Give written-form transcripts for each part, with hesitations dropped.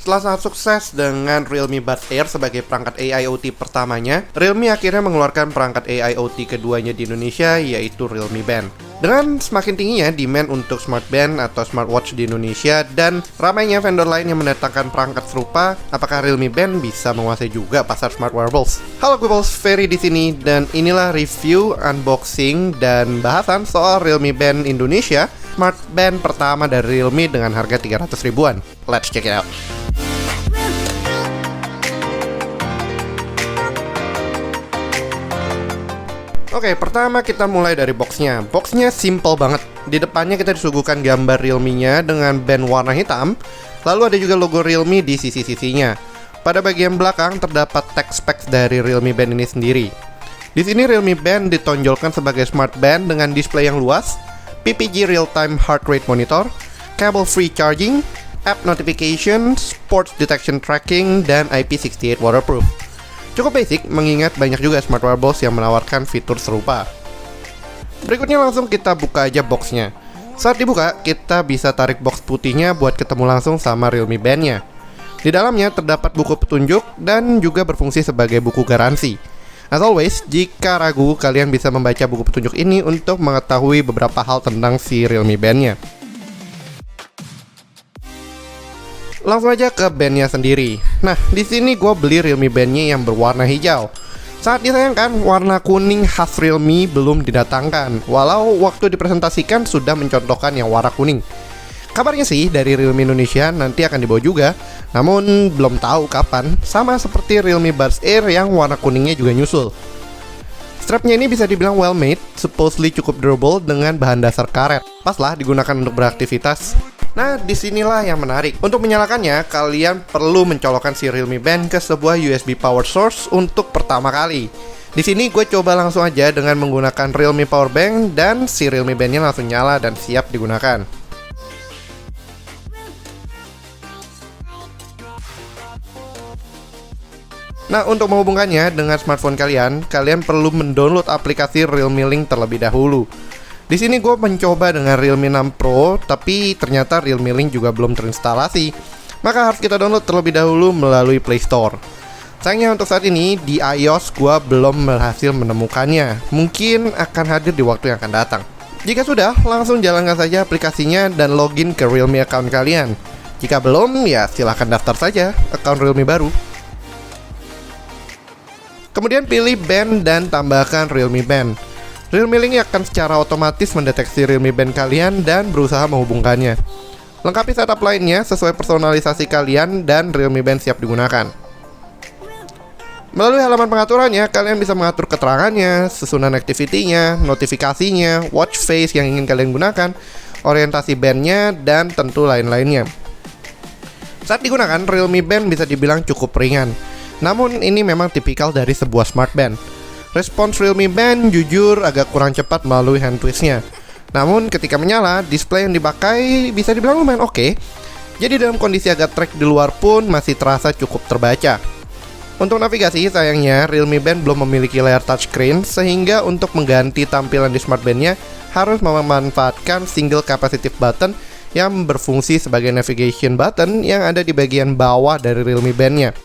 Setelah sangat sukses dengan Realme Buds Air sebagai perangkat AIoT pertamanya, Realme akhirnya mengeluarkan perangkat AIoT keduanya di Indonesia, yaitu Realme Band. Dengan semakin tingginya demand untuk smart band atau smartwatch di Indonesia dan ramainya vendor lain yang mendatangkan perangkat serupa, apakah Realme Band bisa menguasai juga pasar smart wearables? Halo Googles, Ferry di sini dan inilah review, unboxing dan bahasan soal Realme Band Indonesia, smart band pertama dari Realme dengan harga 300 ribuan. Let's check it out. Oke, pertama kita mulai dari boxnya. Boxnya simple banget. Di depannya kita disuguhkan gambar Realme-nya dengan band warna hitam. Lalu ada juga logo Realme di sisi-sisinya. Pada bagian belakang terdapat text specs dari Realme Band ini sendiri. Di sini Realme Band ditonjolkan sebagai smart band dengan display yang luas, PPG real-time heart rate monitor, cable-free charging, app notification, sports detection tracking, dan IP68 waterproof. Cukup basic, mengingat banyak juga smart wearables yang menawarkan fitur serupa. Berikutnya langsung kita buka aja boxnya. Saat dibuka, kita bisa tarik box putihnya buat ketemu langsung sama Realme Band-nya. Di dalamnya terdapat buku petunjuk dan juga berfungsi sebagai buku garansi. As always, jika ragu, kalian bisa membaca buku petunjuk ini untuk mengetahui beberapa hal tentang si Realme Band-nya. Langsung aja ke bandnya sendiri. Nah, di sini gue beli Realme Band-nya yang berwarna hijau. Sangat disayangkan, warna kuning khas Realme belum didatangkan, walau waktu dipresentasikan sudah mencontohkan yang warna kuning. Kabarnya sih dari Realme Indonesia nanti akan dibawa juga, namun belum tahu kapan, sama seperti Realme Buds Air yang warna kuningnya juga nyusul. Strapnya ini bisa dibilang well made, supposedly cukup durable dengan bahan dasar karet. Pas lah digunakan untuk beraktivitas. Nah, disinilah yang menarik. Untuk menyalakannya, kalian perlu mencolokkan si Realme Band ke sebuah USB power source untuk pertama kali. Di sini gue coba langsung aja dengan menggunakan Realme Power Bank dan si Realme Band-nya langsung nyala dan siap digunakan. Nah, untuk menghubungkannya dengan smartphone kalian perlu mendownload aplikasi Realme Link terlebih dahulu. Di sini gue mencoba dengan Realme 6 Pro, tapi ternyata Realme Link juga belum terinstalasi. Maka harus kita download terlebih dahulu melalui Play Store. Sayangnya untuk saat ini di iOS gue belum berhasil menemukannya. Mungkin akan hadir di waktu yang akan datang. Jika sudah, langsung jalankan saja aplikasinya dan login ke Realme account kalian. Jika belum, ya silahkan daftar saja account Realme baru. Kemudian pilih band dan tambahkan Realme Band. Realme Link akan secara otomatis mendeteksi Realme Band kalian dan berusaha menghubungkannya. Lengkapi setup lainnya sesuai personalisasi kalian dan Realme Band siap digunakan. Melalui halaman pengaturannya, kalian bisa mengatur keterangannya, susunan activity-nya, notifikasinya, watch face yang ingin kalian gunakan, orientasi bandnya, dan tentu lain-lainnya. Saat digunakan, Realme Band bisa dibilang cukup ringan. Namun ini memang tipikal dari sebuah smart band. Respons Realme Band jujur agak kurang cepat melalui hand twist-nya. Namun ketika menyala, display yang dipakai bisa dibilang lumayan oke. Jadi dalam kondisi agak trek di luar pun masih terasa cukup terbaca. Untuk navigasi, sayangnya Realme Band belum memiliki layar touchscreen, sehingga untuk mengganti tampilan di smart band-nya harus memanfaatkan single capacitive button yang berfungsi sebagai navigation button yang ada di bagian bawah dari Realme Band-nya.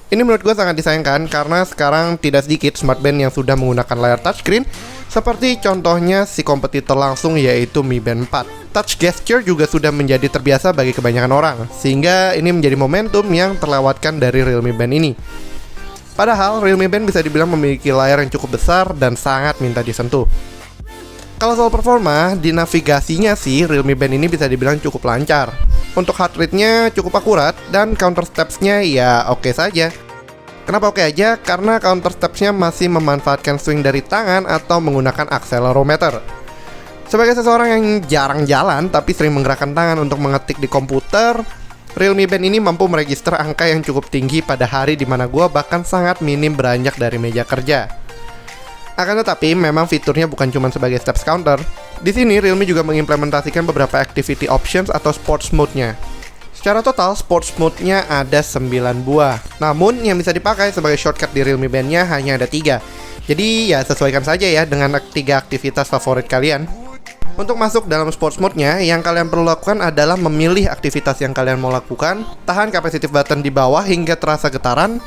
Ini menurut gue sangat disayangkan karena sekarang tidak sedikit smart band yang sudah menggunakan layar touchscreen, seperti contohnya si kompetitor langsung yaitu Mi Band 4. Touch gesture juga sudah menjadi terbiasa bagi kebanyakan orang, sehingga ini menjadi momentum yang terlewatkan dari Realme Band ini. Padahal Realme Band bisa dibilang memiliki layar yang cukup besar dan sangat minta disentuh. Kalau soal performa, di navigasinya sih Realme Band ini bisa dibilang cukup lancar. Untuk heart rate-nya cukup akurat dan counter steps-nya ya oke saja. Kenapa oke aja? Karena counter steps-nya masih memanfaatkan swing dari tangan atau menggunakan accelerometer. Sebagai seseorang yang jarang jalan tapi sering menggerakkan tangan untuk mengetik di komputer, Realme Band ini mampu meregister angka yang cukup tinggi pada hari di mana gue bahkan sangat minim beranjak dari meja kerja. Akan tetapi, memang fiturnya bukan cuma sebagai steps counter. Di sini, Realme juga mengimplementasikan beberapa activity options atau sports mode-nya. Secara total, sports mode-nya ada 9 buah. Namun, yang bisa dipakai sebagai shortcut di Realme Band-nya hanya ada 3. Jadi, ya sesuaikan saja ya dengan 3 aktivitas favorit kalian. Untuk masuk dalam sports mode-nya, yang kalian perlu lakukan adalah memilih aktivitas yang kalian mau lakukan, tahan capacitive button di bawah hingga terasa getaran,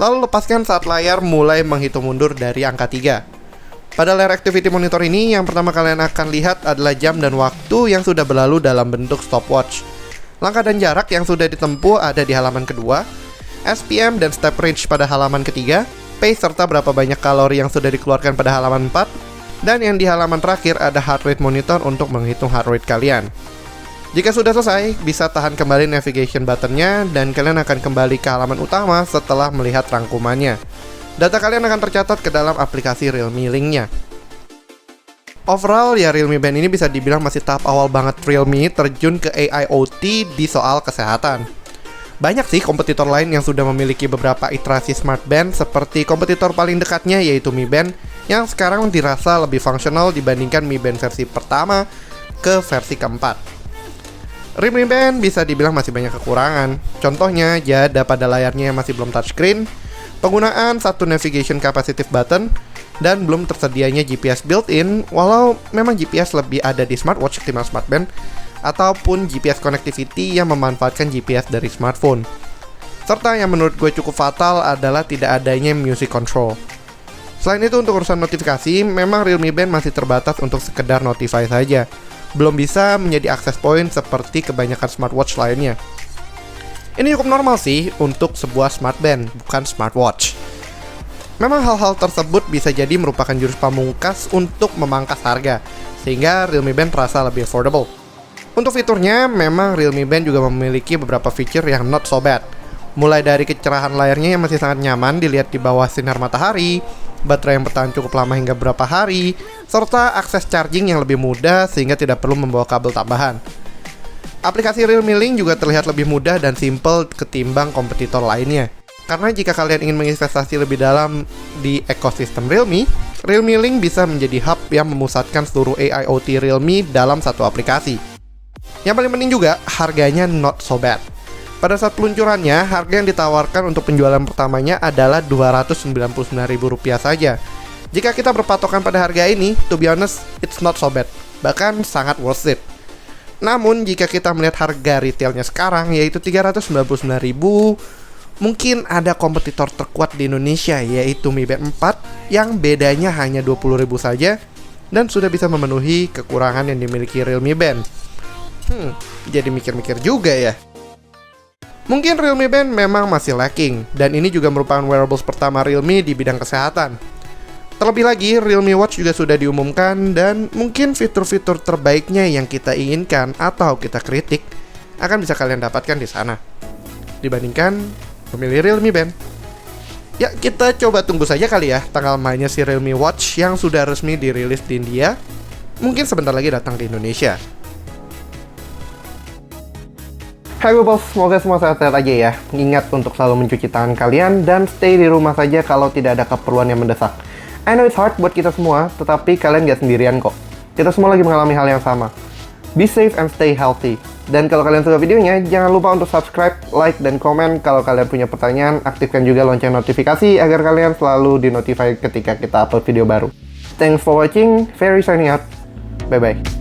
lalu lepaskan saat layar mulai menghitung mundur dari angka 3. Pada layar activity monitor ini, yang pertama kalian akan lihat adalah jam dan waktu yang sudah berlalu dalam bentuk stopwatch. Langkah dan jarak yang sudah ditempuh ada di halaman kedua, SPM dan step range pada halaman ketiga, pace serta berapa banyak kalori yang sudah dikeluarkan pada halaman 4, dan yang di halaman terakhir ada heart rate monitor untuk menghitung heart rate kalian. Jika sudah selesai, bisa tahan kembali navigation buttonnya dan kalian akan kembali ke halaman utama setelah melihat rangkumannya. Data kalian akan tercatat ke dalam aplikasi Realme Link-nya. Overall, ya Realme Band ini bisa dibilang masih tahap awal banget Realme terjun ke AIoT di soal kesehatan. Banyak sih kompetitor lain yang sudah memiliki beberapa iterasi smart band, seperti kompetitor paling dekatnya yaitu Mi Band yang sekarang dirasa lebih fungsional dibandingkan Mi Band versi pertama ke versi keempat. Realme Band bisa dibilang masih banyak kekurangan. Contohnya, jada pada layarnya yang masih belum touchscreen, penggunaan satu navigation capacitive button, dan belum tersedianya GPS built-in, walau memang GPS lebih ada di smartwatch ketimbang smartband, ataupun GPS connectivity yang memanfaatkan GPS dari smartphone. Serta yang menurut gue cukup fatal adalah tidak adanya music control. Selain itu, untuk urusan notifikasi, memang Realme Band masih terbatas untuk sekedar notify saja. Belum bisa menjadi access point seperti kebanyakan smartwatch lainnya. Ini cukup normal sih untuk sebuah smart band, bukan smartwatch. Memang hal-hal tersebut bisa jadi merupakan jurus pamungkas untuk memangkas harga, sehingga Realme Band terasa lebih affordable. Untuk fiturnya, memang Realme Band juga memiliki beberapa feature yang not so bad. Mulai dari kecerahan layarnya yang masih sangat nyaman dilihat di bawah sinar matahari, baterai yang bertahan cukup lama hingga beberapa hari, serta akses charging yang lebih mudah sehingga tidak perlu membawa kabel tambahan. Aplikasi Realme Link juga terlihat lebih mudah dan simple ketimbang kompetitor lainnya. Karena jika kalian ingin menginvestasi lebih dalam di ekosistem Realme, Realme Link bisa menjadi hub yang memusatkan seluruh AIoT Realme dalam satu aplikasi. Yang paling penting juga, harganya not so bad. Pada saat peluncurannya, harga yang ditawarkan untuk penjualan pertamanya adalah Rp299.000 saja. Jika kita berpatokan pada harga ini, to be honest, it's not so bad. Bahkan sangat worth it. Namun, jika kita melihat harga retailnya sekarang, yaitu Rp399.000, mungkin ada kompetitor terkuat di Indonesia, yaitu Mi Band 4, yang bedanya hanya Rp20.000 saja, dan sudah bisa memenuhi kekurangan yang dimiliki Realme Band. Jadi mikir-mikir juga ya. Mungkin Realme Band memang masih lacking, dan ini juga merupakan wearables pertama Realme di bidang kesehatan. Terlebih lagi, Realme Watch juga sudah diumumkan, dan mungkin fitur-fitur terbaiknya yang kita inginkan atau kita kritik akan bisa kalian dapatkan di sana, dibandingkan memilih Realme Band. Ya, kita coba tunggu saja kali ya tanggal mainnya si Realme Watch yang sudah resmi dirilis di India. Mungkin sebentar lagi datang ke Indonesia. Hai Bubbles, semoga semua sehat-sehat aja ya. Ingat untuk selalu mencuci tangan kalian dan stay di rumah saja kalau tidak ada keperluan yang mendesak. I know it's hard buat kita semua, tetapi kalian gak sendirian kok. Kita semua lagi mengalami hal yang sama. Be safe and stay healthy. Dan kalau kalian suka videonya, jangan lupa untuk subscribe, like, dan komen. Kalau kalian punya pertanyaan, aktifkan juga lonceng notifikasi agar kalian selalu dinotify ketika kita upload video baru. Thanks for watching, Ferry signing out. Bye-bye.